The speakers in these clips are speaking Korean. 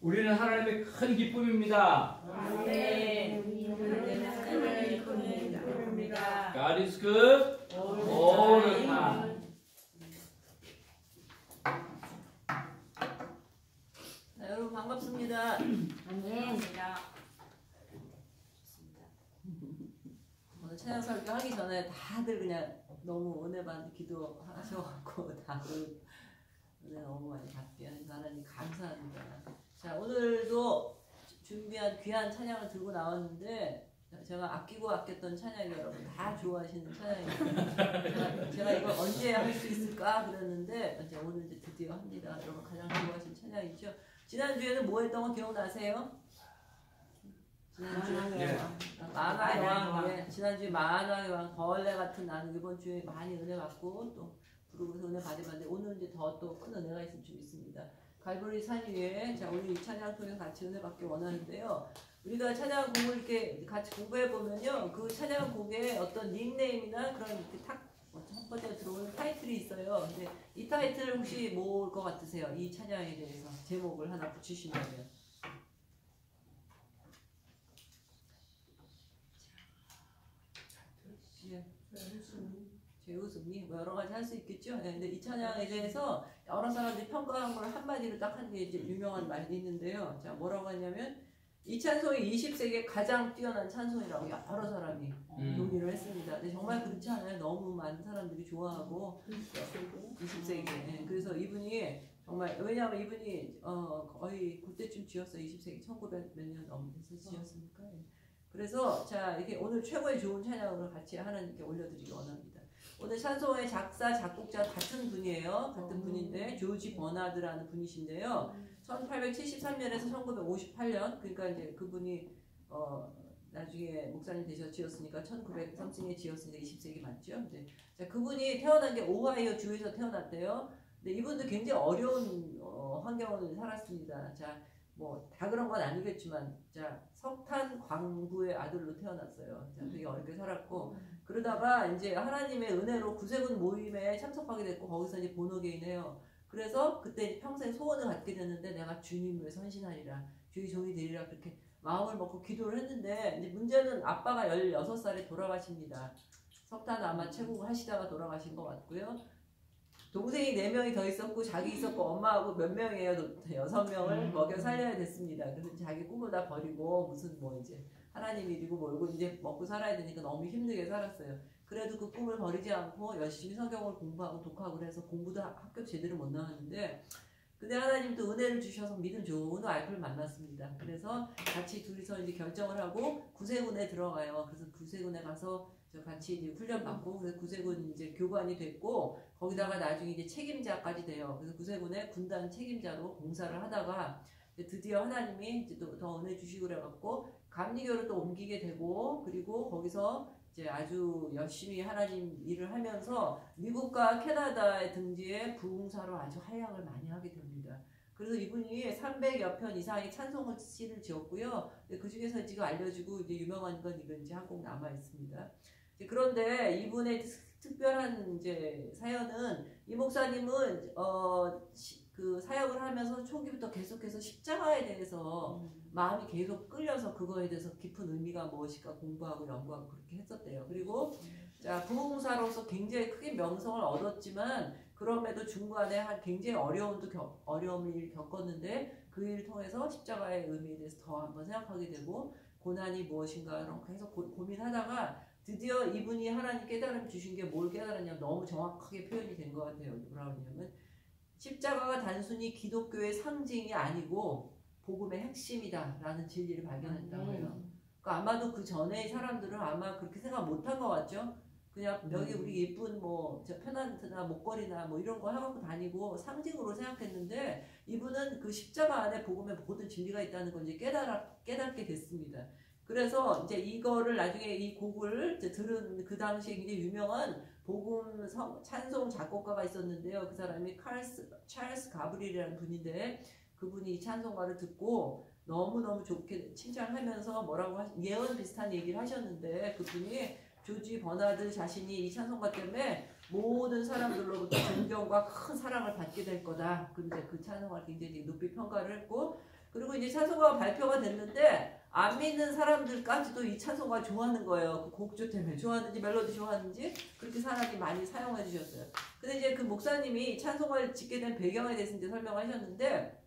우리는 하나님의 큰 기쁨입니다. 아멘. 우리는 하나님의 기쁨입니다. God is good all the time. 자, 여러분 반갑습니다. 아멘. 오늘 찬양 설교 하기 전에 다들 그냥 너무 은혜 받는 기도하셔갖고 다들 은혜 너무 많이 받게 하니까 하나님 감사합니다. 자, 오늘도 준비한 귀한 찬양을 들고 나왔는데 제가 아끼고 아꼈던 찬양이 여러분 다 좋아하시는 찬양입니다. 제가 이걸 언제 할 수 있을까 그랬는데 이제 오늘 이제 드디어 합니다. 여러분 가장 좋아하시는 찬양이죠. 지난주에는 뭐 했던 거 기억나세요? 지난주에 만화의 왕. 예, 지난주에 만화의 왕 벌레 같은 나는 이번 주에 많이 은혜 받고 또 부르고서 은혜 받으면 오늘 이제 더 또 큰 은혜가 있을 줄 믿습니다. 갈보리 산 위에 자 우리 이 찬양 통해 같이 은혜 받기 원하는데요. 우리가 찬양 곡을 이렇게 같이 공부해 보면요, 그 찬양 곡에 어떤 닉네임이나 그런 이렇게 첫 번째 들어오는 타이틀이 있어요. 근데 이 타이틀 혹시 뭘 것 같으세요? 이 찬양에 대해서 제목을 하나 붙이시면. 제우승리 뭐 여러 가지 할 수 있겠죠. 네, 근데 이 찬양에 대해서 여러 사람들이 평가한 걸 한마디로 딱 한 게 이제 유명한 말이 있는데요. 자, 뭐라고 하냐면 이 찬송이 20세기에 가장 뛰어난 찬송이라고 여러 사람이 동의를 했습니다. 근데 정말 그렇지 않아요. 너무 많은 사람들이 좋아하고 20세기에. 네, 그래서 이분이 정말 왜냐하면 이분이 거의 그때쯤 지었어요. 20세기 1900 몇 년 넘어서 지었으니까. 그래서 자 이렇게 오늘 최고의 좋은 찬양을 같이 하나님께 올려드리기 원합니다. 오늘 찬송의 작사 작곡자 같은 분이에요. 같은 분인데 조지 버나드라는 분이신데요. 1873년에서 1958년 그러니까 이제 그분이 나중에 목사님 되셔 지었으니까 1900something에 지었으니까 20세기 맞죠? 네. 자 그분이 태어난 게 오하이오 주에서 태어났대요. 근데 이분도 굉장히 어려운 환경을 살았습니다. 자 뭐 다 그런 건 아니겠지만 자 석탄 광부의 아들로 태어났어요. 자, 되게 어렵게 살았고 그러다가 이제 하나님의 은혜로 구세군 모임에 참석하게 됐고 거기서 이제 본어게인해요. 그래서 그때 평생 소원을 갖게 됐는데 내가 주님을 위해 헌신하리라 주의 종이 되리라 그렇게 마음을 먹고 기도를 했는데 이제 문제는 아빠가 16살에 돌아가십니다. 석탄 아마 채국을 하시다가 돌아가신 것 같고요. 동생이 4명이 더 있었고 자기 있었고 엄마하고 몇 명이에요? 6명을 먹여 살려야 됐습니다. 그래서 자기 꿈을 다 버리고 무슨 뭐 이제 하나님 일이고 뭐고 이제 먹고 살아야 되니까 너무 힘들게 살았어요. 그래도 그 꿈을 버리지 않고 열심히 성경을 공부하고 독학을 해서 공부도 학교 제대로 못 나왔는데 근데 하나님도 은혜를 주셔서 믿음 좋은 와이프를 만났습니다. 그래서 같이 둘이서 이제 결정을 하고 구세군에 들어가요. 그래서 구세군에 가서 같이 이제 훈련 받고 그래서 구세군 이제 교관이 됐고 거기다가 나중에 이제 책임자까지 돼요. 그래서 구세군의 군단 책임자로 봉사를 하다가 드디어 하나님이 이제 또 더 은혜 주시고 그래갖고 감리교를 또 옮기게 되고 그리고 거기서 이제 아주 열심히 하나님 일을 하면서 미국과 캐나다의 등지에 부흥사로 아주 활약을 많이 하게 됩니다. 그래서 이분이 300여 편 이상의 찬송을 시를 지었고요. 그 중에서 지금 알려지고 이제 유명한 건 이건 이제 한 곡 남아 있습니다. 그런데 이분의 특별한 이제 사연은 이 목사님은 그 사역을 하면서 초기부터 계속해서 십자가에 대해서 마음이 계속 끌려서 그거에 대해서 깊은 의미가 무엇일까 공부하고 연구하고 그렇게 했었대요. 그리고 자 부흥사로서 굉장히 크게 명성을 얻었지만 그럼에도 중간에 굉장히 어려움을 겪었는데 그 일을 통해서 십자가의 의미에 대해서 더 한번 생각하게 되고 고난이 무엇인가 이런 거 계속 고민하다가 드디어 이분이 하나님 깨달음 주신 게 뭘 깨달았냐면 너무 정확하게 표현이 된 것 같아요. 뭐라고 하냐면 십자가가 단순히 기독교의 상징이 아니고 복음의 핵심이다 라는 진리를 발견했다고 해요. 그러니까 아마도 그 전에 사람들은 아마 그렇게 생각 못한 것 같죠. 그냥 여기 우리 예쁜 뭐 페넌트나 목걸이나 뭐 이런 거 해갖고 다니고 상징으로 생각했는데 이분은 그 십자가 안에 복음의 모든 진리가 있다는 걸 이제 깨닫게 됐습니다. 그래서 이제 이거를 나중에 이 곡을 이제 들은 그 당시에 굉장히 유명한 복음 찬송 작곡가가 있었는데요. 그 사람이 찰스 가브리엘이라는 분인데 그분이 이 찬송가를 듣고 너무너무 좋게 칭찬하면서 뭐라고 예언 비슷한 얘기를 하셨는데 그분이 조지 버나드 자신이 이 찬송가 때문에 모든 사람들로부터 존경과 큰 사랑을 받게 될 거다. 근데 그 찬송가를 굉장히 높이 평가를 했고 그리고 이제 찬송가가 발표가 됐는데 안 믿는 사람들까지도 이 찬송가 좋아하는 거예요. 그 곡조 때문에 좋아하는지 멜로디 좋아하는지 그렇게 사람이 많이 사용해 주셨어요. 근데 이제 그 목사님이 찬송가를 짓게 된 배경에 대해서 이제 설명하셨는데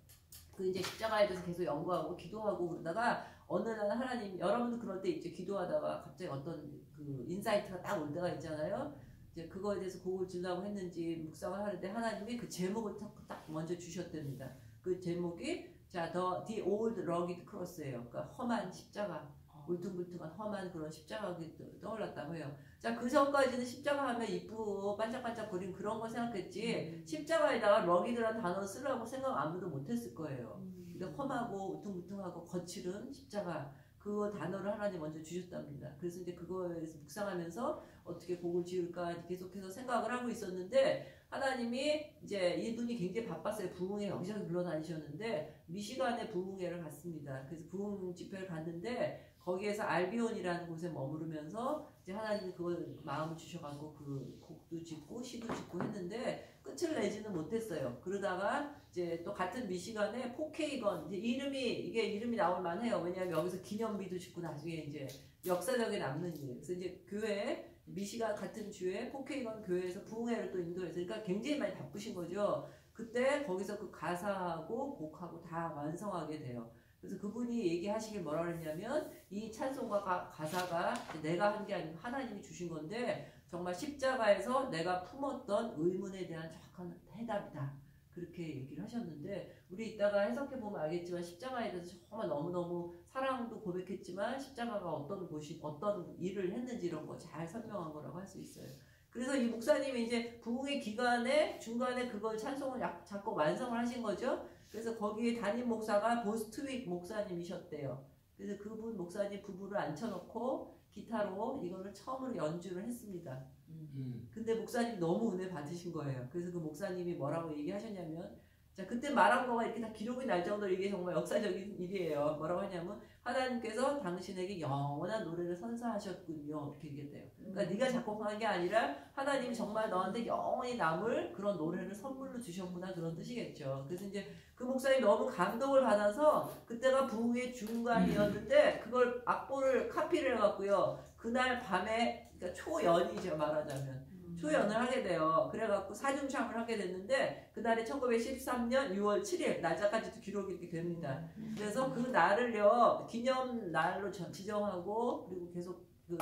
그 이제 십자가에 대해서 계속 연구하고 기도하고 그러다가 어느 날 하나님 여러분도 그럴 때 있죠. 기도하다가 갑자기 어떤 그 인사이트가 딱 올 때가 있잖아요. 이제 그거에 대해서 곡을 지으려고 했는지 묵상을 하는데 하나님이 그 제목을 딱 먼저 주셨답니다. 그 제목이 자, The Old Rugged Cross예요. 그러니까 험한 십자가, 울퉁불퉁한 험한 그런 십자가가 떠올랐다고 해요. 자, 그 전까지는 십자가 하면 이쁘고 반짝반짝거리는 그런 거 생각했지 십자가에다가 rugged라는 단어 쓰려고 생각 아무도 못했을 거예요. 근데 험하고 울퉁불퉁하고 거칠은 십자가 그 단어를 하나님 먼저 주셨답니다. 그래서 이제 그거에서 묵상하면서 어떻게 곡을 지을까 계속해서 생각을 하고 있었는데 하나님이 이제 이분이 굉장히 바빴어요. 부흥회 여기저기 물러다니셨는데 미시간에 부흥회를 갔습니다. 그래서 부흥 집회를 갔는데 거기에서 알비온이라는 곳에 머무르면서 이제 하나님이 그걸 마음을 주셔가지고 그 곡도 짓고 시도 짓고 했는데 끝을 내지는 못했어요. 그러다가 이제 또 같은 미시간에 포케이건 이제 이름이 나올 만해요. 왜냐하면 여기서 기념비도 짓고 나중에 이제 역사적인 남는 일. 그래서 이제 교회 미시간 같은 주에 포케이건 교회에서 부흥회를 또 인도했어요. 그러니까 굉장히 많이 바쁘신 거죠. 그때 거기서 그 가사하고 곡하고 다 완성하게 돼요. 그래서 그분이 얘기하시길 뭐라 그랬냐면 이 찬송가 가사가 내가 한 게 아니고 하나님이 주신 건데 정말 십자가에서 내가 품었던 의문에 대한 정확한 해답이다. 그렇게 얘기를 하셨는데 우리 이따가 해석해보면 알겠지만 십자가에 대해서 정말 너무너무 사랑도 고백했지만 십자가가 어떤 곳이 어떤 일을 했는지 이런 거 잘 설명한 거라고 할 수 있어요. 그래서 이 목사님이 이제 부흥의 기간에 중간에 그걸 찬송을 자꾸 완성을 하신 거죠. 그래서 거기에 담임 목사가 보스트윅 목사님이셨대요. 그래서 그분 목사님 부부를 앉혀놓고 기타로 이거를 처음으로 연주를 했습니다. 근데 목사님이 너무 은혜 받으신 거예요. 그래서 그 목사님이 뭐라고 얘기하셨냐면 자 그때 말한 거가 이렇게 다 기록이 날 정도로 이게 정말 역사적인 일이에요. 뭐라고 하냐면 하나님께서 당신에게 영원한 노래를 선사하셨군요. 이렇게 얘기했대요. 그러니까 네가 작곡한 게 아니라 하나님이 정말 너한테 영원히 남을 그런 노래를 선물로 주셨구나 그런 뜻이겠죠. 그래서 이제 그 목사님이 너무 감동을 받아서 그때가 부흥의 중간이었는데 그걸 악보를 카피를 해갖고요. 그날 밤에 그러니까 초연이죠 말하자면. 초연을 하게 돼요. 그래갖고 사중창을 하게 됐는데 그날이 1913년 6월 7일 날짜까지도 기록이 이렇게 됩니다. 그래서 그 날을요 기념 날로 지정하고 그리고 계속 그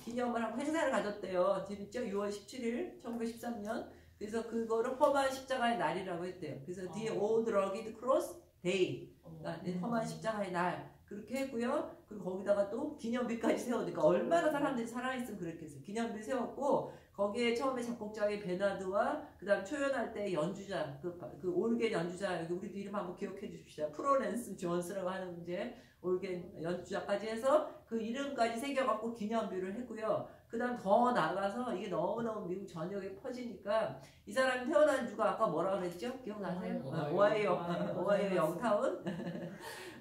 기념을 하고 행사를 가졌대요. 재밌죠? 6월 17일 1913년 그래서 그거를 험한 십자가의 날이라고 했대요. 그래서 The Old Rugged Cross Day 그러니까 험한 십자가의 날 그렇게 했고요. 그리고 거기다가 또 기념비까지 세우니까 얼마나 사람들이 살아있으면 그랬겠어요. 기념비 세웠고 거기에 처음에 작곡자의 베나드와 그 다음 초연할 때 연주자 그 올겐 연주자 여기 우리도 이름 한번 기억해 주십시다. 프로렌스 존스라고 하는 이제 올겐 연주자까지 해서 그 이름까지 새겨갖고 기념비를 했고요. 그 다음 더 나가서 이게 너무너무 미국 전역에 퍼지니까 이 사람이 태어난 주가 아까 뭐라 그랬죠? 기억나세요? 오하이오 영타운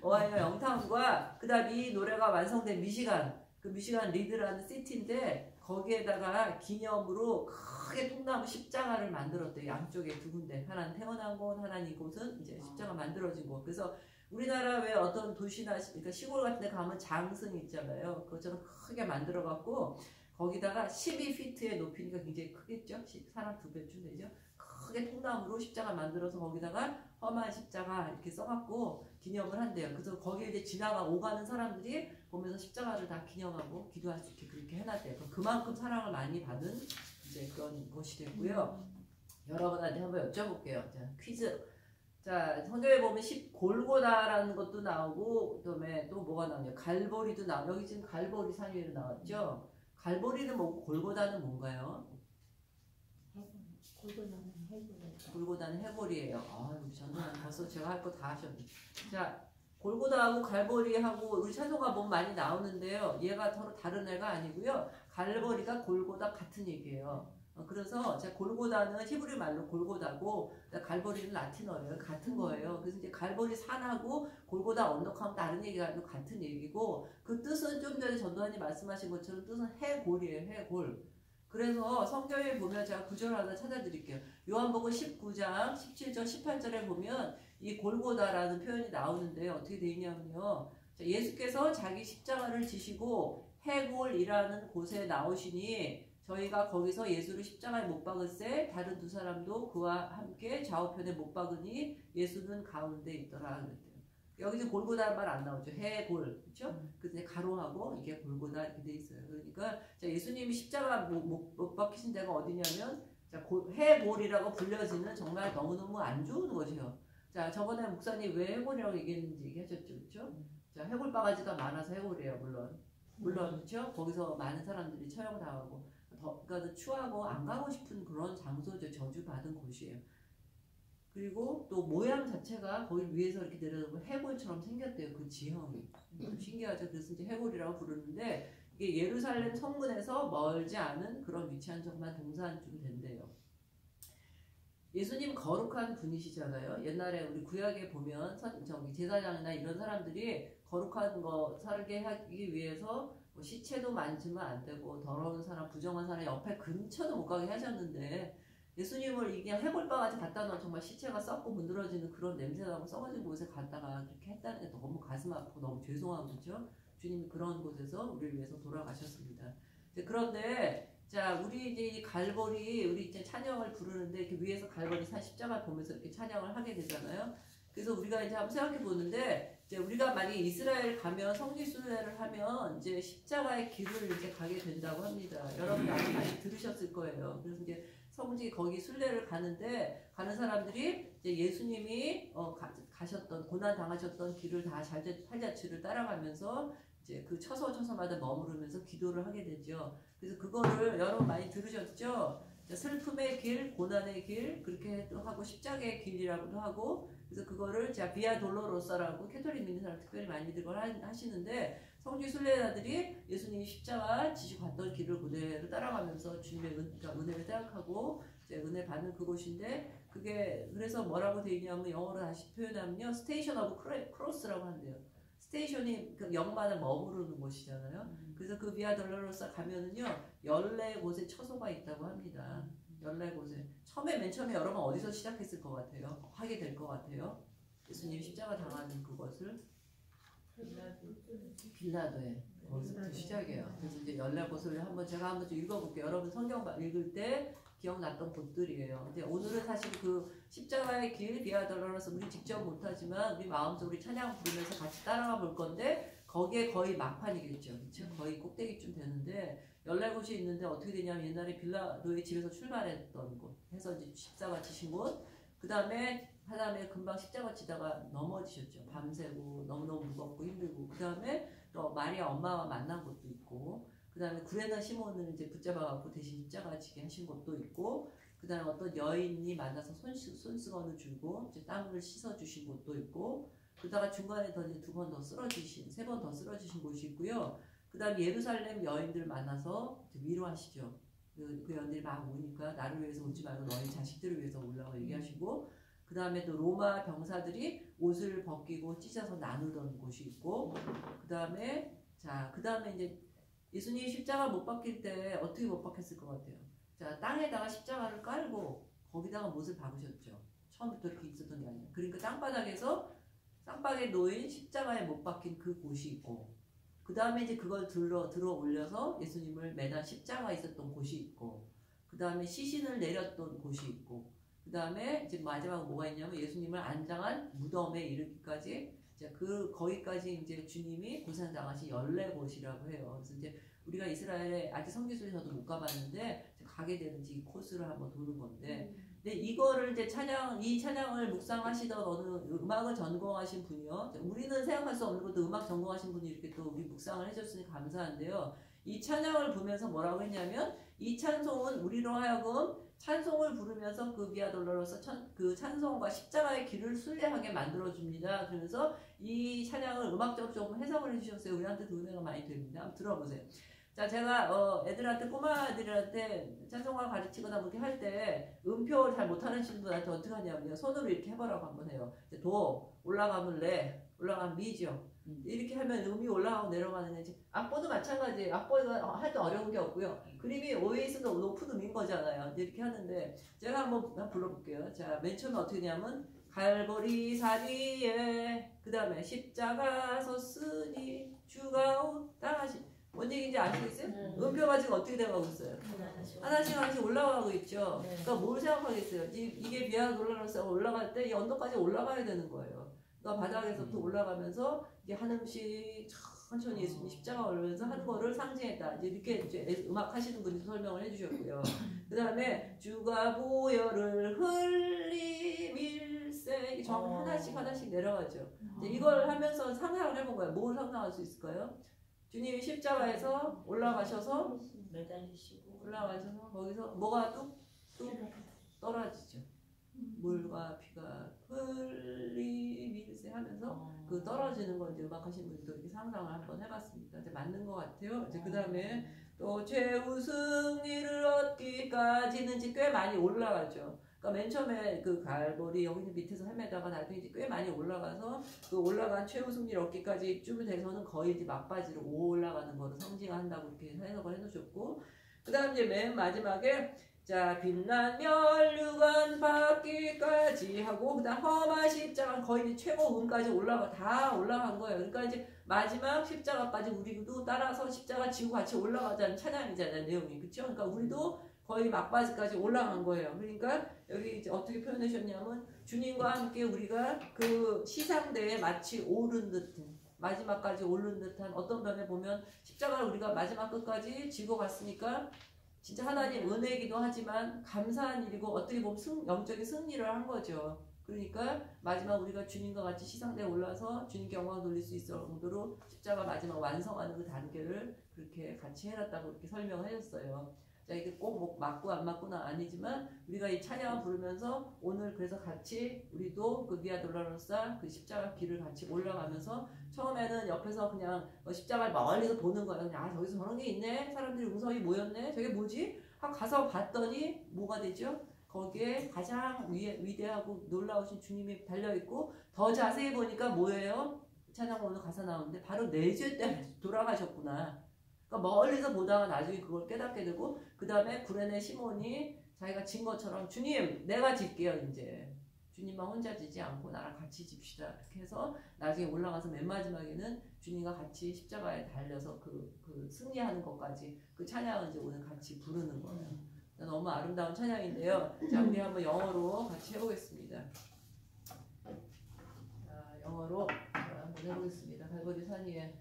오하이오 영타운과 그 다음 이 노래가 완성된 미시간 그 미시간 리드라는 시티인데 거기에다가 기념으로 크게 통나무 십자가를 만들었대요. 양쪽에 두 군데 하나는 태어난 곳 하나는 이곳은 이제 십자가 만들어진 곳. 그래서 우리나라 왜 어떤 도시나 그러니까 시골 같은 데 가면 장승 있잖아요. 그것처럼 크게 만들어 갖고 거기다가 12피트의 높이니까 굉장히 크겠죠. 사람 2배쯤 되죠. 크게 통나무로 십자가 만들어서 거기다가 험한 십자가 이렇게 써갖고 기념을 한대요. 그래서 거기에 이제 오가는 사람들이 보면서 십자가를 다 기념하고 기도할 수 있게 그렇게 해놨대요. 그만큼 사랑을 많이 받은 이제 그런 것이 됐고요. 여러분한테 한번 여쭤볼게요. 자, 퀴즈. 자, 성경에 보면 골고다라는 것도 나오고 그다음에 또 뭐가 나오냐? 갈보리도 나오고 여기 지금 갈보리 산 위로 나왔죠. 갈보리는 뭐고 골고다는 뭔가요? 골고다는 해골이에요. 아, 우리 전도는 벌써 제가 할 거 다 하셨네. 자, 골고다하고 갈보리하고 우리 찬송가 보면 많이 나오는데요. 얘가 서로 다른 애가 아니고요. 갈보리가 골고다 같은 얘기예요. 그래서 자 골고다는 히브리 말로 골고다고 갈보리는 라틴어예요. 같은 거예요. 그래서 이제 갈보리 산하고 골고다 언덕하면 다른 얘기가 아니고 같은 얘기고 그 뜻은 좀 전에 전도사님 말씀하신 것처럼 뜻은 해골이에요. 해골. 그래서 성경에 보면 제가 구절 하나 찾아드릴게요. 요한복음 19장 17절 18절에 보면 이 골고다라는 표현이 나오는데 어떻게 되어 있냐면요. 자, 예수께서 자기 십자가를 지시고 해골이라는 곳에 나오시니 저희가 거기서 예수를 십자가에 못 박을세 다른 두 사람도 그와 함께 좌우편에 못 박으니 예수는 가운데 있더라 그랬대요. 여기서 골고다 말 안 나오죠. 해골 그렇죠? 근데 가로하고 이게 골고다 이렇게 돼 있어요. 그러니까 자, 예수님이 십자가 못 박히신 데가 어디냐면 자, 해골이라고 불려지는 정말 너무너무 안 좋은 곳이에요. 자, 저번에 목사님 왜 해골이라고 얘기했는지 얘기하셨죠, 그렇죠? 자, 해골 바가지가 많아서 해골이에요, 물론 그렇죠? 거기서 많은 사람들이 처형당하고 그러니까 추하고 안 가고 싶은 그런 장소죠, 저주받은 곳이에요. 그리고 또 모양 자체가 거기 위에서 이렇게 내려오고 해골처럼 생겼대요. 그 지형이. 좀 신기하죠. 그래서 이제 해골이라고 부르는데 이게 예루살렘 성문에서 멀지 않은 그런 위치한 정말 동산쯤 된대요. 예수님 거룩한 분이시잖아요. 옛날에 우리 구약에 보면 제사장이나 이런 사람들이 거룩한 거 살게 하기 위해서 뭐 시체도 만지면 안 되고 더러운 사람, 부정한 사람 옆에 근처도 못 가게 하셨는데 예수님을 이게 해골바가지 갖다 놓으면 정말 시체가 썩고 문드러지는 그런 냄새나고 썩어진 곳에 갔다가 그렇게 했다는 게 너무 가슴 아프고 너무 죄송하고 그렇죠? 주님이 그런 곳에서 우리를 위해서 돌아가셨습니다. 그런데 자 우리 이제 이 갈보리 우리 이제 찬양을 부르는데 이렇게 위에서 갈보리 십자가 보면서 이렇게 찬양을 하게 되잖아요. 그래서 우리가 이제 한번 생각해 보는데 이제 우리가 만약에 이스라엘 가면 성지 순례를 하면 이제 십자가의 길을 이제 가게 된다고 합니다. 여러분이 아마 많이 들으셨을 거예요. 그래서 이제 성지 거기 순례를 가는데 가는 사람들이 이제 예수님이 가셨던 고난 당하셨던 길을 다 살자치를 따라가면서 이제 그 처소마다 머무르면서 기도를 하게 되죠. 그래서 그거를 여러분 많이 들으셨죠? 슬픔의 길, 고난의 길 그렇게 하고 십자가의 길이라고도 하고 그래서 그거를 제가 비아 돌로로사라고 캐톨릭 믿는 사람 특별히 많이들 하시는데 성지 순례자들이 예수님이 십자가 지시고 갔던 길을 그대로 따라가면서 주님의 은혜를 생각하고 이제 은혜 받는 그곳인데 그게 그래서 뭐라고 되어 있냐면 영어로 다시 표현하면요 스테이션 오브 크로스라고 한대요. 스테이션이 그 영만을 머무르는 곳이잖아요. 그래서 그 비아 돌로로사 가면은요 14곳의 처소가 있다고 합니다. 14곳에 맨 처음에 여러분 어디서 시작했을 것 같아요? 하게 될 것 같아요? 예수님 십자가 당하는 그것을 빌라도에 거기서부터 시작이에요. 그래서 이제 14곳을 제가 한번 좀 읽어볼게요. 여러분 성경 읽을 때 기억났던 곳들이에요. 근데 오늘은 사실 그 십자가의 길 비아 돌로로사 우리 직접 못하지만 우리 마음속으로 우리 찬양 부르면서 같이 따라가 볼 건데 거기에 거의 막판이겠죠. 그쵸? 거의 꼭대기쯤 되는데 14곳이 있는데 어떻게 되냐면 옛날에 빌라도의 집에서 출발했던 곳 해서 이제 십자가 지신 곳 그 다음에 금방 십자가 지다가 넘어지셨죠. 밤새고 너무너무 무겁고 힘들고 그 다음에 또 마리아 엄마와 만난 곳도 있고 그 다음에 구레나 시몬을 이제 붙잡아갖고 대신 십자가 지게 하신 곳도 있고 그 다음에 어떤 여인이 만나서 손수건을 주고 이제 땀을 씻어주신 곳도 있고 그러다가 중간에 더 이제 2번 더 쓰러지신 3번 더 쓰러지신 곳이 있고요. 그 다음에 예루살렘 여인들 만나서 위로하시죠. 그 여인들이 막 오니까 나를 위해서 오지 말고 너희 자식들을 위해서 올라와 얘기하시고 그 다음에 또 로마 병사들이 옷을 벗기고 찢어서 나누던 곳이 있고 그 다음에 이제 예수님이 십자가 못 박힐 때 어떻게 못 박혔을 것 같아요? 자 땅에다가 십자가를 깔고 거기다가 못을 박으셨죠. 처음부터 이렇게 있었던 게 아니에요. 그러니까 땅바닥에 놓인 십자가에 못 박힌 그 곳이 있고 그 다음에 이제 그걸 들어 올려서 예수님을 매단 십자가 있었던 곳이 있고 그 다음에 시신을 내렸던 곳이 있고 그 다음에 이제 마지막 뭐가 있냐면 예수님을 안장한 무덤에 이르기까지 이제 거기까지 이제 주님이 고생당하신 14곳이라고 해요. 그래서 이제 우리가 이스라엘에 아직 성지순례 저도 못 가봤는데 가게 되는지 이 코스를 한번 도는 건데 근데 이거를 이제 이 찬양을 묵상하시던 어느 음악을 전공하신 분이요. 우리는 생각할 수 없는 것도 음악 전공하신 분이 이렇게 또 우리 묵상을 해줬으니 감사한데요. 이 찬양을 보면서 뭐라고 했냐면 이 찬송은 우리로 하여금 찬송을 부르면서 그 비아 돌로로사 그 찬송과 십자가의 길을 순례하게 만들어줍니다. 그래서 이 찬양을 음악적으로 조금 해석을 해주셨어요. 우리한테도 은혜가 많이 됩니다. 한번 들어보세요. 자, 제가 꼬마 애들한테 찬송가 가르치거나 뭐 이렇게 할 때 음표 잘 못하는 친구들한테 어떻게 하냐면요. 손으로 이렇게 해보라고 한번 해요. 도 올라가면 레 올라가면 미죠. 이렇게 하면 음이 올라가고 내려가는 이제 악보도 마찬가지예요. 악보가 할 때 어려운 게 없고요. 그림이 오에이스도 높은 음인 거잖아요. 이렇게 하는데 제가 한번 불러볼게요. 자, 맨 처음에 어떻게 되냐면 갈보리 사리에 그 다음에 십자가 섰으니 주가 온다 하시. 뭔 얘기인지 아시겠어요? 음표가 지금 어떻게 돼가고 있어요? 하나씩 하나씩 올라가고 있죠. 네. 그러니까 뭘 생각하겠어요? 이게 비아 놀라서 올라갈 때 이 언덕까지 올라가야 되는 거예요. 그러니까 바닥에서부터 올라가면서 이게 한 음씩 천천히 예수님 십자가 올리면서 하는 거를 상징했다. 이렇게 이제 음악 하시는 분이 설명을 해주셨고요. 그 다음에 주가 보혈을 흘리밀세 정 하나씩 하나씩 내려가죠. 이제 이걸 하면서 상상을 해본 거예요. 뭘 상상할 수 있을까요? 주님이 십자가에서 올라가셔서 매달리시고 올라가셔서 거기서 뭐가 뚝 떨어지죠. 물과 피가 흘리밀세 하면서 그 떨어지는 거 이제 음악하신 분들도 이렇게 상상을 한번 해봤습니다. 이제 맞는 것 같아요. 이제 그 다음에 또 최후 승리를 얻기까지는 이제 꽤 많이 올라가죠. 그러니까 맨 처음에 그 갈보리 여기 밑에서 헤매다가 나중에 이제 꽤 많이 올라가서 그 올라간 최후 승리를 얻기까지 쯤 돼서는 거의 이제 막바지로 올라가는 거를 상징한다고 이렇게 해석을 해놓으셨고, 그 다음 이제 맨 마지막에 자 빛난 멸류관 받기까지 하고 그다음 험한 십자가 거의 이제 최고음까지 다 올라간 거예요. 그러니까 이제 마지막 십자가까지 우리도 따라서 십자가 지고 같이 올라가자는 찬양이잖아요, 내용이. 그렇죠? 그러니까 우리도 거의 막바지까지 올라간 거예요. 그러니까 여기 이제 어떻게 표현하셨냐면 주님과 함께 우리가 그 시상대에 마치 오른 듯한 마지막까지 오른 듯한 어떤 면에 보면 십자가를 우리가 마지막 끝까지 지고 갔으니까 진짜 하나님 은혜이기도 하지만 감사한 일이고 어떻게 보면 영적인 승리를 한 거죠. 그러니까 마지막 우리가 주님과 같이 시상대에 올라서 주님께 영광 돌릴 수 있을 정도로 십자가 마지막 완성하는 그 단계를 그렇게 같이 해놨다고 이렇게 설명을 해줬어요. 자, 이게 꼭 뭐 맞고 안 맞고는 아니지만 우리가 이 찬양을 부르면서 오늘 그래서 같이 우리도 그 비아 돌로로사 그 십자가 길을 같이 올라가면서 처음에는 옆에서 그냥 십자가를 멀리서 보는 거예요. 그냥 아 저기서 저런 게 있네. 사람들이 웅성이 모였네. 저게 뭐지? 하고 가서 봤더니 뭐가 되죠? 거기에 가장 위대하고 놀라우신 주님이 달려있고 더 자세히 보니까 뭐예요? 찬양 오늘 가사 나오는데 바로 내 죄 때문에 돌아가셨구나. 그러니까 멀리서 보다가 나중에 그걸 깨닫게 되고 그 다음에 구레네 시몬이 자기가 진 것처럼 주님 내가 질게요 이제 주님만 혼자 지지 않고 나랑 같이 집시다 이렇게 해서 나중에 올라가서 맨 마지막에는 주님과 같이 십자가에 달려서 그 승리하는 것까지 그 찬양을 이제 오늘 같이 부르는 거예요. 너무 아름다운 찬양인데요. 자 우리 한번 영어로 같이 해보겠습니다. 자 영어로 한번 해보겠습니다. 갈보리 산 위에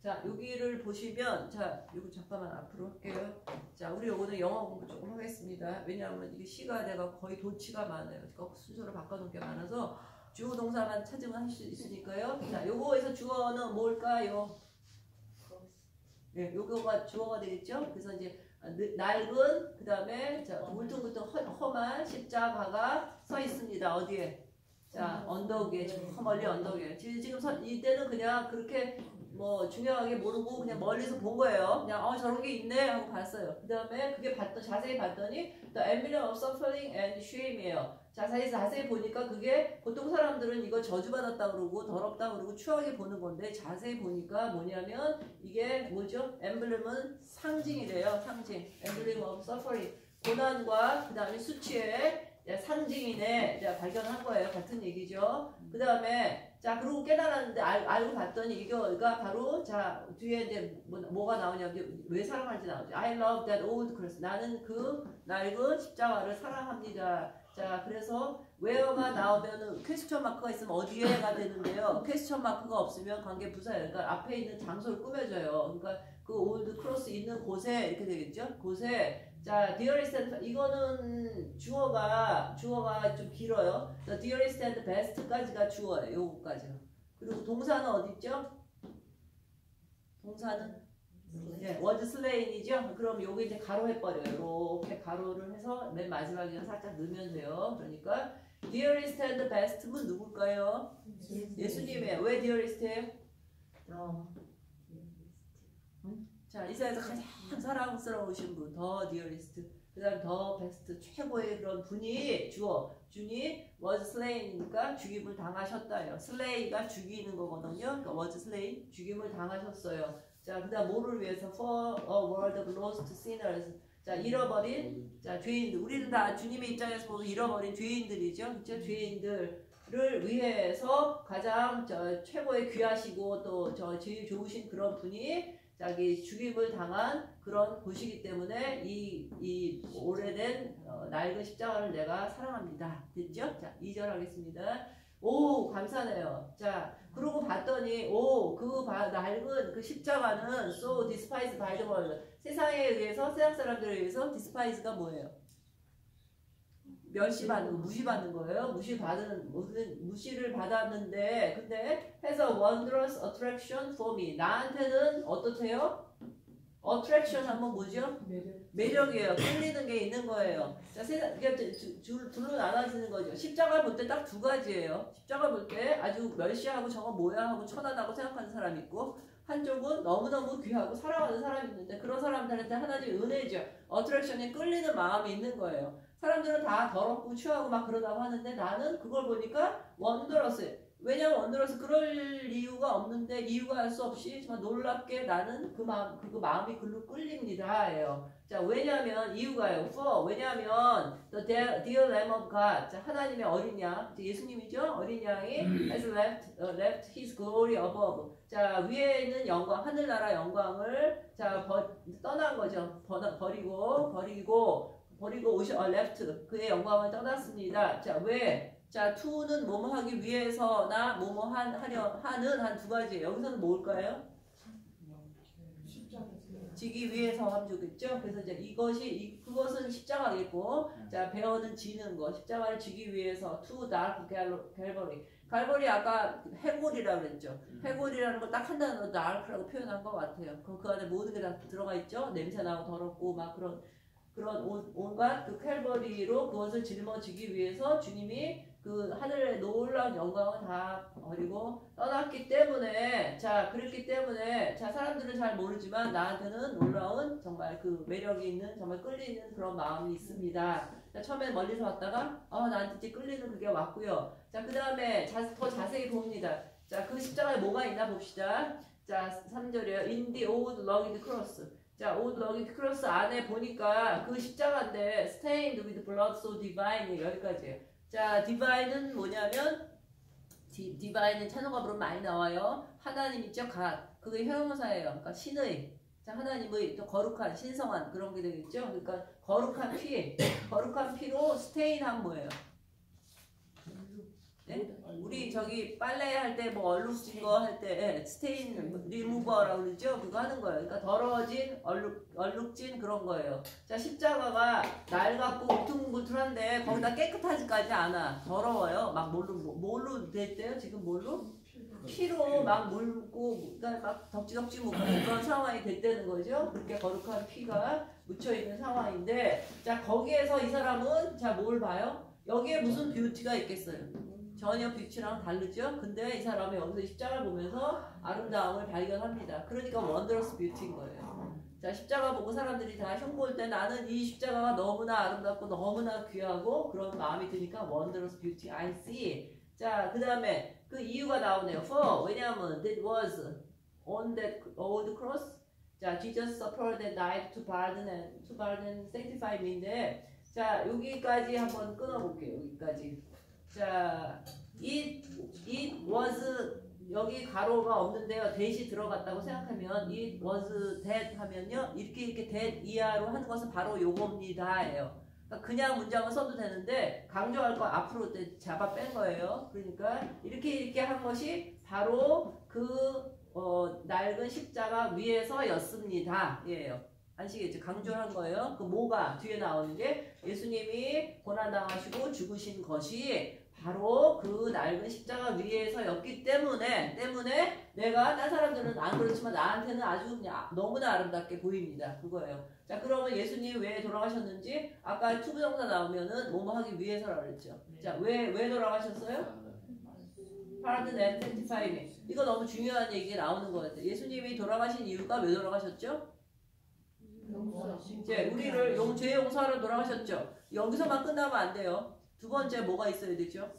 자, 여기를 보시면, 자, 이거 잠깐만 앞으로 할게요. 자, 우리 요거는 영어 공부 조금 하겠습니다. 왜냐하면 이게 시가 내가 거의 도치가 많아요. 그러니까 순서를 바꿔놓은 게 많아서 주어 동사만 찾으면 할 수 있으니까요. 자, 요거에서 주어는 뭘까요? 네, 요거가 주어가 되겠죠? 그래서 이제 낡은, 그 다음에, 자, 울퉁불퉁 험한 십자가가 서 있습니다. 어디에? 자, 언덕에, 저 멀리 언덕에. 지금 이때는 그냥 그렇게 뭐 중요하게 모르고 그냥 멀리서 본 거예요. 그냥 저런 게 있네 하고 봤어요. 그 다음에 그게 자세히 봤더니 The emblem of suffering and shame이에요. 자세히 보니까 그게 보통 사람들은 이거 저주받았다 그러고 더럽다 그러고 추하게 보는 건데 자세히 보니까 뭐냐면 이게 뭐죠? 엠블렘은 상징이래요. 상징. emblem of suffering. 고난과 그 다음에 수치의 상징이네. 자, 발견한 거예요. 같은 얘기죠. 그 다음에 자 그리고 깨달았는데 알고 봤더니 이거가 바로 자 뒤에 이제 뭐가 나오냐면 왜 사랑하는지 나오죠. I love that old cross. 나는 그 낡은 십자가를 사랑합니다. 자 그래서 where가 나오면은 퀘스천 마크가 있으면 어디에가 되는데요. 퀘스천 마크가 없으면 관계 부사예요. 그러니까 앞에 있는 장소를 꾸며줘요. 그러니까 그 old cross 있는 곳에 이렇게 되겠죠. 곳에 자, dearest and 이거는 주어가 좀 길어요. The dearest and best까지가 주어예요. 요거까지가. 그리고 동사는 어디 있죠? 동사는 네, was slain이죠. 그럼 요게 이제 가로해 버려요. 이렇게 가로를 해서 맨 마지막에 살짝 넣으면 돼요. 그러니까 dearest and best는 누굴까요? 예수님이에요. 왜 dearest예요? 자, 이 세상에서 가장 사랑스러우신 분, 더 디어리스트, 그 다음 더 베스트, 최고의 그런 분이 주님 was slain이니까 죽임을 당하셨다요. slay가 죽이는 거거든요. 그러니까 was slain, 죽임을 당하셨어요. 자, 그 다음 뭐를 위해서? For a world of lost sinners. 자, 잃어버린 자, 죄인들. 우리는 다 주님의 입장에서 보면 잃어버린 죄인들이죠. 그렇죠? 죄인들을 위해서 가장 최고의 귀하시고 또 제일 좋으신 그런 분이 자기 죽임을 당한 그런 곳이기 때문에 이 오래된 낡은 십자가를 내가 사랑합니다. 됐죠? 자, 2절 하겠습니다. 오, 감사해요. 자, 그러고 봤더니 그 낡은 그 십자가는 so despised by the world. 세상에 의해서, 세상 사람들에 의해서 despised가 뭐예요? 멸시받는 거, 무시받는 거예요. 무시를 받았는데, 근데 has a wondrous attraction for me. 나한테는 어떻대요? attraction 한번 뭐죠? 매력이에요. 끌리는 게 있는 거예요. 자, 둘로 나눠지는 거죠. 십자가 볼 때 딱 두 가지예요. 십자가 볼 때 아주 멸시하고 저거 뭐야 하고 천하다고 생각하는 사람이 있고, 한쪽은 너무너무 귀하고 사랑하는 사람이 있는데, 그런 사람들한테 하나님의 은혜죠. 어트랙션에 끌리는 마음이 있는 거예요. 사람들은 다 더럽고 취하고 막 그러다고 하는데, 나는 그걸 보니까 원더러스. 왜냐면 원더러스 그럴 이유가 없는데, 이유가 할 수 없이 정말 놀랍게 나는 그 마음이 글로 끌립니다. 예요. 자, 왜냐면 이유가요. for. 왜냐면 the dear Lamb of God. 자, 하나님의 어린 양. 예수님이죠. 어린 양이 has left his glory above. 자, 위에 있는 영광, 하늘나라 영광을 자 떠난 거죠. 버리고 left 그의 영광을 떠났습니다. 자, 왜? 자, to는 뭐뭐 하기 위해서나 뭐뭐 하는 한 두 가지예요. 여기서는 뭘까요? 지기 위해서 함주겠죠. 그래서 이제 그것은 십자가겠고, 자, 배어는 지는 거, 십자가를 지기 위해서 to dark Calvary. 갈보리 아까 해골이라고 그랬죠. 해골이라는 걸 딱 한 단어로 dark라고 표현한 것 같아요. 그럼 그 안에 모든 게 다 들어가 있죠. 냄새나고 더럽고 막 그런 온갖 그 칼버리로 그것을 짊어지기 위해서 주님이 그 하늘의 놀라운 영광을 다 버리고 떠났기 때문에, 자, 그랬기 때문에, 자, 사람들은 잘 모르지만 나한테는 놀라운 정말 그 매력이 있는, 정말 끌리는 그런 마음이 있습니다. 자, 처음엔 멀리서 왔다가 나한테 이제 끌리는 그게 왔고요. 자, 그 다음에 더 자세히 봅니다. 자, 그 십자가에 뭐가 있나 봅시다. 자, 3절이에요. In the old rugged cross. 자, old rugged cross 안에 보니까 그 십자가인데 stained with blood so divine. 여기까지예요. 자, divine은 뭐냐면 divine은 찬호가 많이 나와요. 하나님 있죠? 갓. 그게 형용사예요. 그러니까 신의. 자, 하나님의 또 거룩한, 신성한 그런 게 되겠죠? 그러니까 거룩한 피로 스테인한 뭐예요? 네? 우리 저기 빨래 할 때 뭐 얼룩진 거 할 때 스테인 리무버라고 그러죠? 그거 하는 거예요. 그러니까 더러워진 얼룩진 그런 거예요. 자, 십자가가 낡았고 울퉁불퉁한데 거기다 깨끗하지까지 않아. 더러워요. 막 뭘로 됐대요? 지금 뭘로? 피로 막 물고, 그러니까 막 덕지덕지 묻고 그런 상황이 됐다는 거죠. 그렇게 거룩한 피가 묻혀있는 상황인데, 자, 거기에서 이 사람은 자, 뭘 봐요? 여기에 무슨 뷰티가 있겠어요? 전혀 뷰티랑 다르죠? 근데 이 사람이 여기서 십자가를 보면서 아름다움을 발견합니다. 그러니까 원더러스 뷰티인 거예요. 자, 십자가 보고 사람들이 다 흉볼 때 나는 이 십자가가 너무나 아름답고 너무나 귀하고 그런 마음이 드니까 원더러스 뷰티, I see. 자, 그 다음에 그 이유가 나오네요. For, 왜냐하면 that was on that old cross. 자, Jesus suffered and died to pardon and sanctify me인데, 자, 여기까지 한번 끊어볼게요. 여기까지. 자, it was, 여기 가로가 없는데요. that이 들어갔다고 생각하면 it was that 하면요. 이렇게 that 이하로 하는 것은 바로 요겁니다. 예요. 그냥 문장을 써도 되는데 강조할 거 앞으로 잡아 뺀 거예요. 그러니까 이렇게 한 것이 바로 그 낡은 십자가 위에서였습니다. 예요. 아시겠죠? 강조한 거예요. 그 뭐가 뒤에 나오는 게 예수님이 고난당하시고 죽으신 것이 바로 그 낡은 십자가 위에서였기 때문에 내가 딴 사람들은 안 그렇지만 나한테는 아주 그냥 너무나 아름답게 보입니다. 그거예요. 자, 그러면 예수님 왜 돌아가셨는지 아까 투부정사 나오면은 뭐뭐 하기 위해서라고 그랬죠. 자, 왜 돌아가셨어요? Pardon and sanctify me. 이거 너무 중요한 얘기가 나오는 것 같아요. 예수님이 돌아가신 이유가 왜 돌아가셨죠? 이제 우리를 죄 용서하러 돌아가셨죠. 여기서만 끝나면 안 돼요. 두 번째 뭐가 있어야 되죠?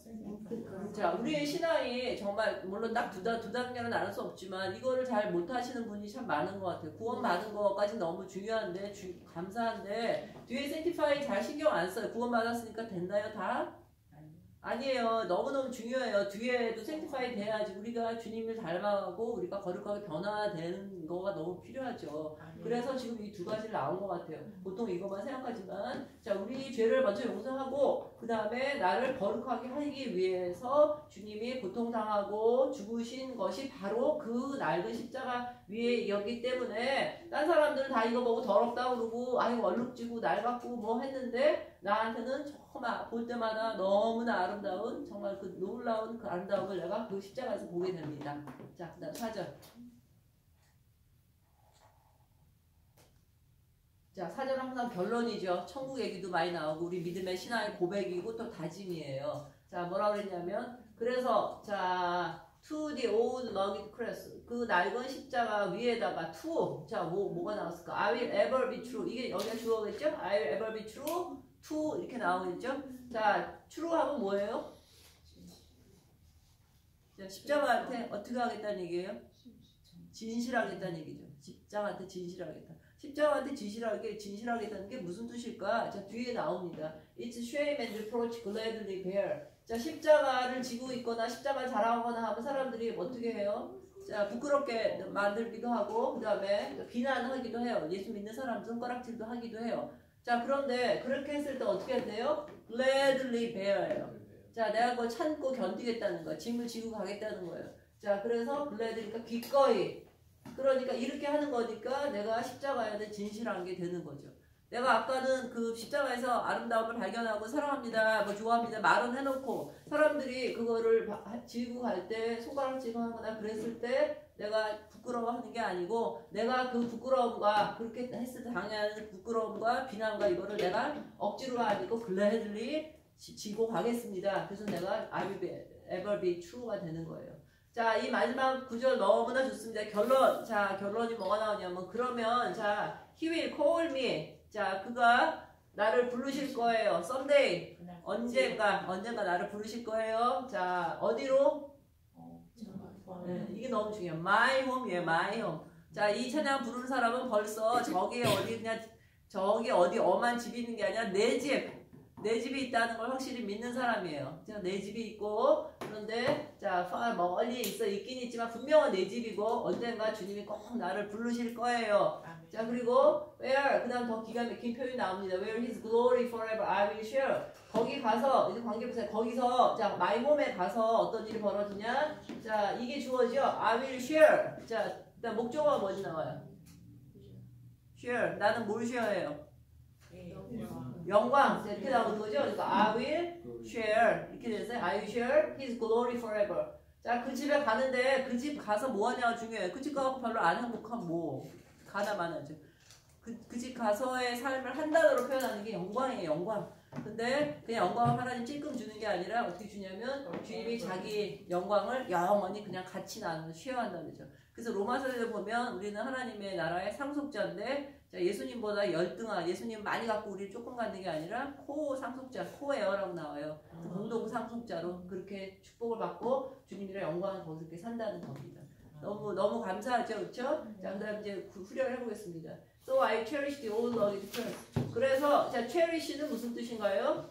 자, 우리의 신앙이 정말 물론 딱 두 단계로 나눌 수 없지만 이거를 잘 못하시는 분이 참 많은 것 같아요. 구원 받은 거까지 너무 중요한데 감사한데 뒤에 sanctify 잘 신경 안 써요. 구원 받았으니까 됐나요 다? 아니에요. 너무너무 중요해요. 뒤에도 sanctify 돼야지 우리가 주님을 닮아가고 우리가 거룩하게 변화되는 거가 너무 필요하죠. 그래서 지금 이 두 가지를 나온 것 같아요. 보통 이것만 생각하지만 자, 우리 죄를 먼저 용서하고 그 다음에 나를 거룩하게 하기 위해서 주님이 고통당하고 죽으신 것이 바로 그 낡은 십자가 위에였기 때문에 딴 사람들은 다 이거 보고 더럽다고 그러고 아이고 얼룩지고 낡았고 뭐 했는데 나한테는 정말 볼 때마다 너무나 아름다운 정말 그 놀라운 그 아름다움을 내가 그 십자가에서 보게 됩니다. 자, 그 다음 4절. 자, 4절은 항상 결론이죠. 천국 얘기도 많이 나오고 우리 믿음의 신앙의 고백이고 또 다짐이에요. 자, 뭐라 그랬냐면 그래서 자, to the old rugged cross 그 낡은 십자가 위에다가 to 자, 뭐가 나왔을까? I will ever be true 이게 여기가 주어겠죠? I will ever be true to 이렇게 나오겠죠? 자, true 하면 뭐예요? 자, 십자가한테 어떻게 하겠다는 얘기예요? 진실하겠다는 얘기죠. 십자가한테 진실하겠다. 십자가한테 진실하겠다는 게 무슨 뜻일까? 자, 뒤에 나옵니다. It's shame and reproach gladly bear. 자, 십자가를 지고 있거나 십자가를 자랑하거나 하면 사람들이 어떻게 해요? 자, 부끄럽게 만들기도 하고 그 다음에 비난하기도 해요. 예수 믿는 사람 손가락질도 하기도 해요. 자, 그런데 그렇게 했을 때 어떻게 한대요? gladly bear예요. 자, 내가 그걸 참고 견디겠다는 거야. 짐을 지고 가겠다는 거예요. 자, 그래서 gladly니까 기꺼이 그러니까 이렇게 하는 거니까 내가 십자가에 진실한 게 되는 거죠. 내가 아까는 그 십자가에서 아름다움을 발견하고 사랑합니다, 뭐 좋아합니다 말은 해놓고 사람들이 그거를 지고 갈 때 손가락질을 하거나 그랬을 때 내가 부끄러워하는 게 아니고 내가 그 부끄러움과 그렇게 했을 때 당연한 부끄러움과 비난과 이거를 내가 억지로 아니고 gladly 지고 가겠습니다. 그래서 내가 I will ever be true가 되는 거예요. 자, 이 마지막 구절 너무나 좋습니다. 결론. 자, 결론이 뭐가 나오냐면 그러면 자, he will call me. 자, 그가 나를 부르실 거예요. someday. 언젠가 나를 부르실 거예요. 자, 어디로? 네, 이게 너무 중요해요. my home. 예, my home. 자, 이 찬양 부르는 사람은 벌써 저기 어디 엄한 집이 있는 게 아니라 내 집. 내 집이 있다는 걸 확실히 믿는 사람이에요. 자, 내 집이 있고 그런데 자, 멀리 있긴 있지만 분명한 내 집이고 언젠가 주님이 꼭 나를 부르실 거예요. 자, 그리고 where 그 다음 더 기가 막힌 표현이 나옵니다. where his glory forever I will share. 거기 가서 이제 관계부사 거기서 자, my home에 가서 어떤 일이 벌어지냐? 자, 이게 주어죠. I will share. 자, 일단 목적어가 뭐지 나와요? share. 나는 뭘 share해요? 영광 이렇게 나오는 거죠. 그러니까 I will share 이렇게 돼서 I will share his glory forever. 자, 그 집에 가는데 그 집 가서 뭐 하냐가 중요해요. 그 집 가서 별로 안 행복하면 뭐 가나만 하죠. 그 집 가서의 삶을 한 단어로 표현하는 게 영광이에요. 영광. 근데 그냥 영광을 하나님 찔끔 주는 게 아니라 어떻게 주냐면 주님이 자기 영광을 영원히 그냥 같이 나누는 쉐어한다는 거죠. 그래서 로마서를 보면 우리는 하나님의 나라의 상속자인데 자, 예수님보다 열등한 예수님 많이 갖고 우리 조금 갖는 게 아니라 상속자, 코에어라고 나와요. 공동 상속자로 그렇게 축복을 받고 주님이랑 영광을 거기서 이렇게 산다는 겁니다. 너무 감사하죠, 그렇죠? 자, 그다음 이제 후렴을 해보겠습니다. So I cherish the old rugged cross. 그래서 자, cherish는 무슨 뜻인가요?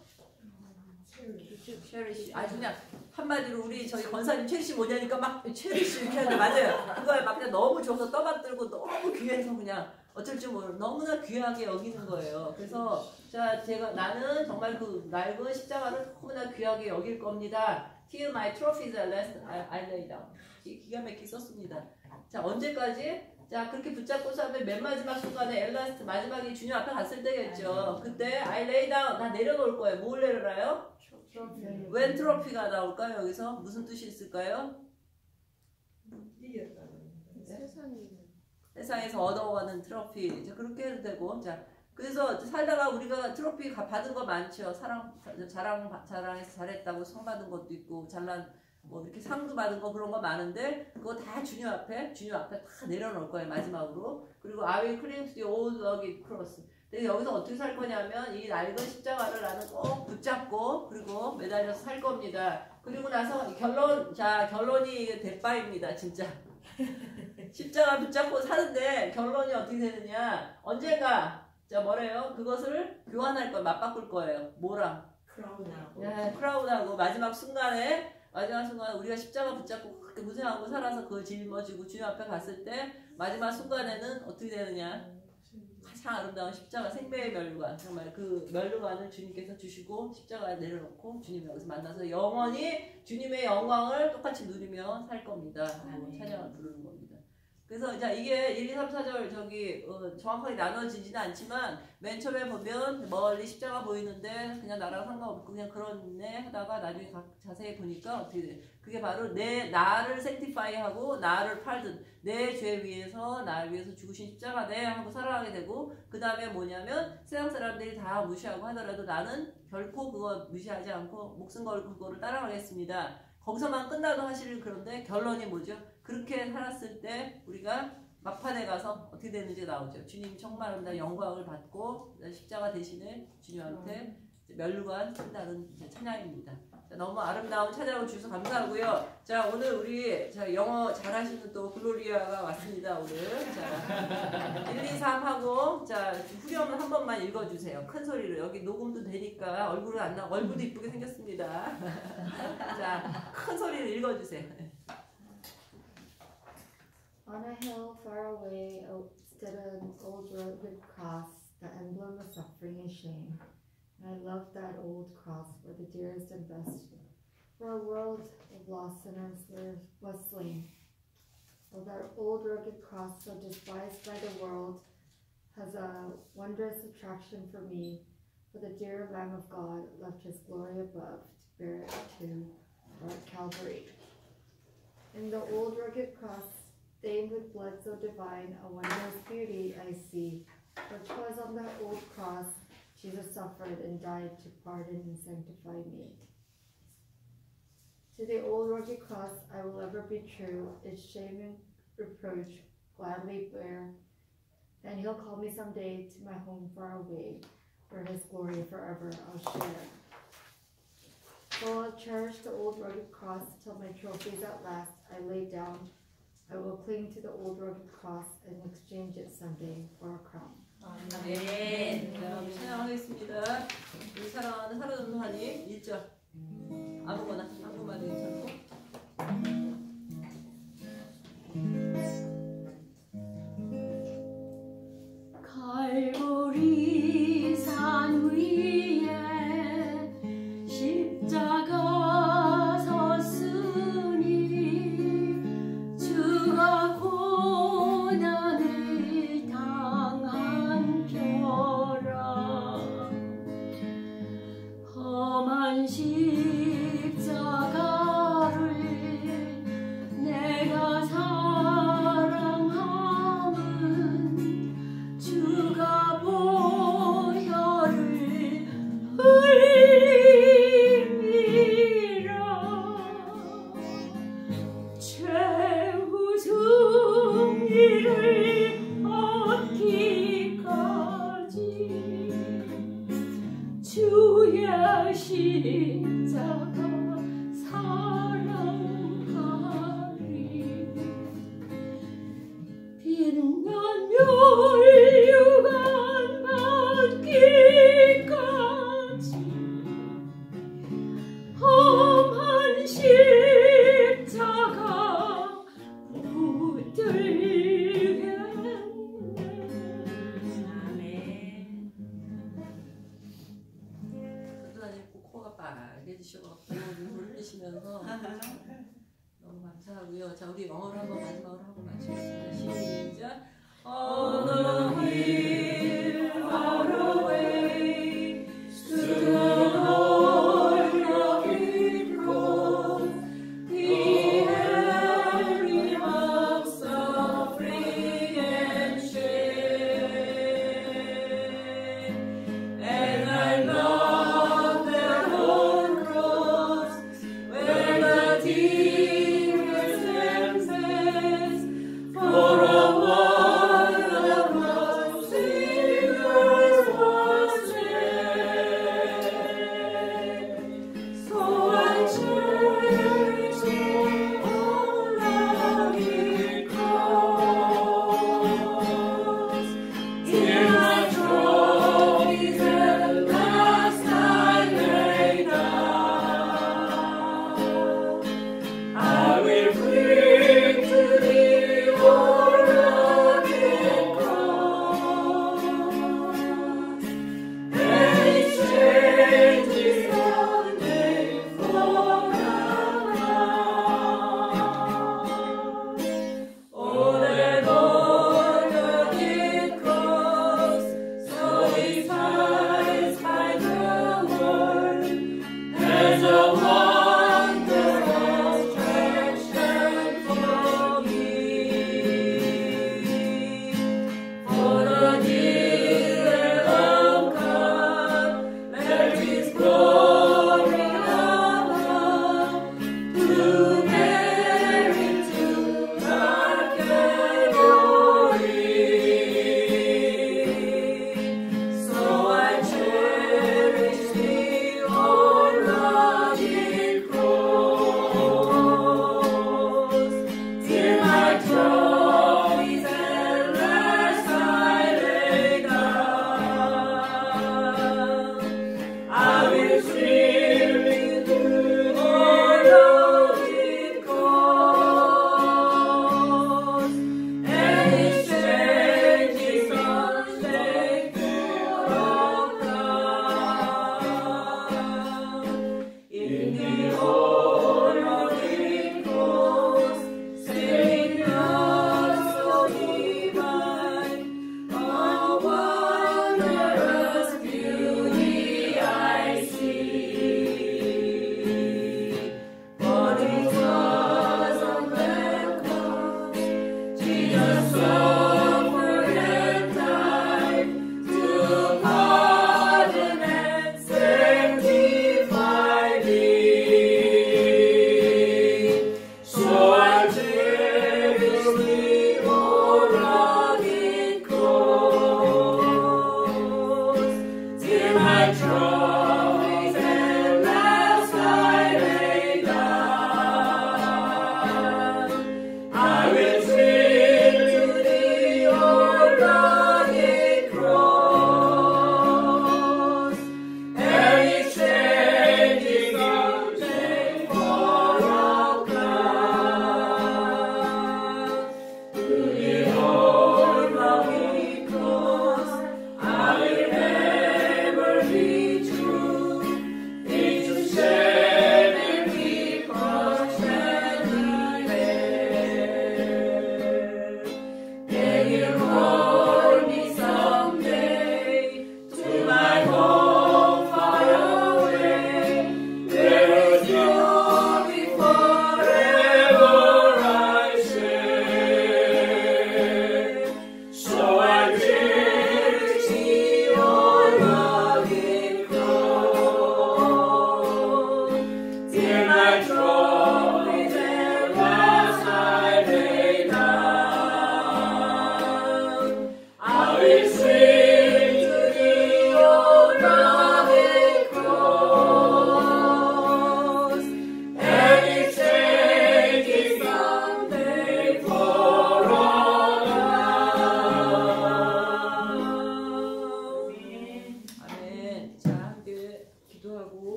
cherish. 아주 그냥 한마디로 우리 저희 권사님 체리시 뭐냐니까 막 체리시 이렇게 하는데 맞아요. 그걸 막 그냥 너무 줘서 떠받들고 너무 귀해서 그냥 어쩔 줄 모르고 너무나 귀하게 여기는 거예요. 그래서 자, 나는 정말 그 낡은 십자가를 너무나 귀하게 여길 겁니다. Till my trophies are last, I lay down. 기가 막히게 썼습니다. 자, 언제까지? 자, 그렇게 붙잡고서 하면 맨 마지막 순간에 엘라스트 마지막에 주님 앞에 갔을 때겠죠. 그때 I lay down 나 내려놓을 거예요. 뭘 내려놔요? 웬 트로피가 나올까요? 여기서 무슨 뜻이 있을까요? 세상에서 얻어가는 트로피. 자, 그렇게 해도 되고. 자, 그래서 살다가 우리가 트로피 받은 거 많죠. 자랑해서 잘했다고 상 받은 것도 있고, 잘난 뭐 이렇게 상도 받은 거 그런 거 많은데 그거 다 주님 앞에 다 내려놓을 거예요. 마지막으로. 그리고 I will cling to the old rugged cross. 근데 여기서 어떻게 살 거냐면 이 낡은 십자가를 나는 꼭 붙잡고 그리고 매달려서 살 겁니다. 그리고 나서 결론이 대빠입니다. 진짜. 십자가 붙잡고 사는데 결론이 어떻게 되느냐. 언젠가 뭐래요? 그것을 교환할 거예요. 맞바꿀 거예요. 뭐랑? 크라운하고. 네, 크라운하고 마지막 순간에 우리가 십자가 붙잡고 그렇게 고생하고 살아서 그걸 짊어지고 주님 앞에 갔을 때 마지막 순간에는 어떻게 되느냐. 가장 아름다운 십자가 생명의 멸류관, 정말 그 멸류관을 주님께서 주시고 십자가에 내려놓고 주님 여기서 만나서 영원히 주님의 영광을 똑같이 누리며 살 겁니다. 찬양을 부르는 겁니다. 그래서 이제 이게 1, 2, 3, 4절 정확하게 나눠지지는 않지만 맨 처음에 보면 멀리 십자가 보이는데 그냥 나랑 상관없고 그냥 그렇네 하다가 나중에 자세히 보니까 어떻게 돼? 그게 바로 나를 생티파이하고 나를 팔든 내 죄 위해서 나를 위해서 죽으신 십자가네 하고 살아가게 되고 그 다음에 뭐냐면 세상 사람들이 다 무시하고 하더라도 나는 결코 그거 무시하지 않고 목숨 걸고 그거를 따라가겠습니다. 거기서만 끝나도 사실은 그런데 결론이 뭐죠? 그렇게 살았을 때 우리가 막판에 가서 어떻게 되는지 나오죠. 주님 정말 아름다운 영광을 받고 십자가 대신에 주님한테 멸류관 한다는 찬양입니다. 자, 너무 아름다운 찬양을 주셔서 감사하고요. 자, 오늘 우리 영어 잘하시는 또 글로리아가 왔습니다. 오늘 자, 1, 2, 3 하고 자 후렴을 한 번만 읽어주세요. 큰 소리로. 여기 녹음도 되니까 얼굴은 안 나오고 얼굴도 이쁘게 생겼습니다. 자, 큰 소리로 읽어주세요. On a hill far away stood an old rugged cross, the emblem of suffering and shame. And I loved that old cross for the dearest and best, for a world of lost sinners was slain. Oh, that old rugged cross, so despised by the world, has a wondrous attraction for me, for the dear Lamb of God left his glory above to bear it to Calvary. In the old rugged cross, stained with blood so divine, a wondrous beauty I see. For 'twas on that old cross Jesus suffered and died to pardon and sanctify me. To the old rugged cross I will ever be true, its shame and reproach gladly bear. And he'll call me someday to my home far away, where his glory forever I'll share. So I'll cherish the old rugged cross till my trophies at last I lay down. I will cling to the old rugged cross and exchange it someday for a crown. 아멘. 자, 우리 찬양하겠습니다. 우리 사랑하는 살아남는 하나님 1절 아무거나 한국말도 괜찮고 갈보리 산 위에 십자가 섰으니 주가 고난을 당한 표라 험한 십자가를 내가 사랑함은 주가 보혈을 흘림이라 최후 승리를 얻기까지 주의 십자가 사랑하리 빛난 멸류관 받기까지 험한 십자가 붙들겠네. 아멘. 선생님 코가 빨개지셔갖고 눈물 흘리시면서 너무 감사하고요. 자, 우리 영어로 한번 마지막으로 하고 마치겠습니다. 시작. On a hill far away stood an old rugged cross, the emblem of suffering and shame. And I love that old cross where the dearest and best for a world of lost sinners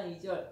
1장 2절